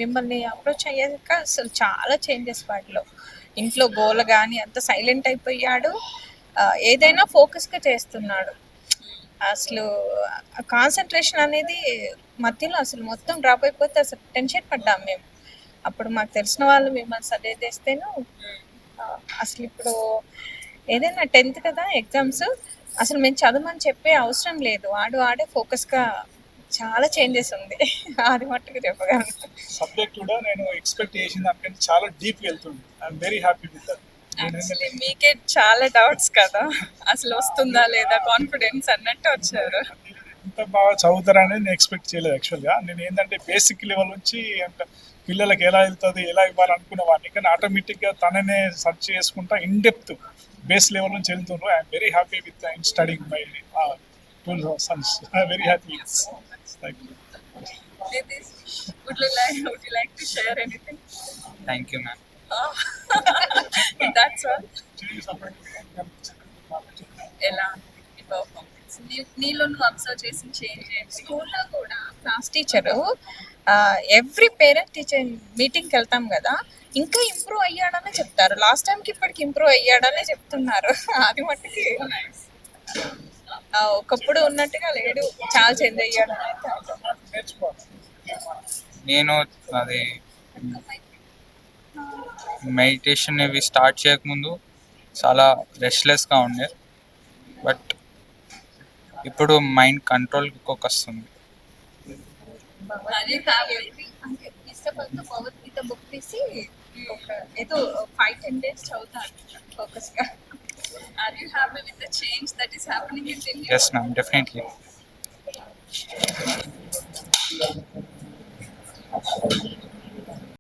మిమ్మల్ని అప్రోచ్ అయ్యాక అసలు చాలా చేంజెస్ వాటిలో. ఇంట్లో గోల గాని అంత సైలెంట్ అయిపోయాడు. ఏదైనా ఫోకస్‌గా చేస్తున్నాడు. అసలు కాన్సంట్రేషన్ అనేది మధ్యలో అసలు మొత్తం డ్రాప్ అయిపోతే అసలు టెన్షన్ పడ్డాం మేము. అప్పుడు మాకు తెలిసిన వాళ్ళు మిమ్మల్ని సజెస్ట్ చేస్తేను అసలు ఇప్పుడు ఏదైనా 10th కదా ఎగ్జామ్స్, అసలు మేము చదవమని చెప్పే అవసరం లేదు. ఆడే ఫోకస్‌గా చాలా చేంజెస్ ఉంది. అది మట్టుకు చెప్పగలను. సబ్జెక్ట్ కూడా నేను ఎక్స్పెక్ట్ చేసిన దానికంటే చాలా డీప్ వెళ్తుంది. I'm very happy with that. Actually మీకే చాలా డౌట్స్ కదా, అసలు వస్తుందా లేదా కాన్ఫిడెన్స్ అన్నట్టు వచ్చారు. ఇంత బాగా చదువుతారని నేను ఎక్స్పెక్ట్ చేయలేదు. యాక్చువల్గా నేను ఏంటంటే బేసిక్ లెవెల్ నుంచి అంటే పిల్లలకి ఎలా వెళ్తుంది, ఎలా ఇవ్వాలనుకునే వాడిని, కానీ ఆటోమేటిక్గా తననే సర్చ్ చేసుకుంటా ఇన్ డెప్త్ బేస్ లెవెల్ నుంచి వెళ్తున్నారు. I'm very happy with studying my two Sons. Very happy. Thank you. Would you like to share anything? Thank you, ma'am. That's all. ఎలా ఈ పర్ఫార్మెన్స్ నీలో నువ్వు అబ్జర్వ్ చేసిన చేంజ్ ఏంటి? స్కూల్లో కూడా class teacher every parent teacher మీటింగ్కి వెళ్తాం కదా, ఇంకా ఇంప్రూవ్ అయ్యాడనే చెప్తారు. లాస్ట్ టైంకి ఇప్పటికి ఇంప్రూవ్ అయ్యాడనే చెప్తున్నారు. అది మట్టుకి ఒకప్పుడు ఉన్నట్టుగా లేడు, చాలా చేంజ్ అయ్యాడని అయితే అంటున్నారు. నేను అది మెడిటేషన్ ఇవి స్టార్ట్ చేయకముందు చాలా రెస్ట్లెస్గా ఉండే, బట్ ఇప్పుడు మైండ్ కంట్రోల్కి వస్తుంది. భగవద్గీత బుక్ తీసి ఏదో 5-10 days చదువుతాను ఫోకస్గా. Are you happy with the change that is happening in India? Yes, ma'am, definitely.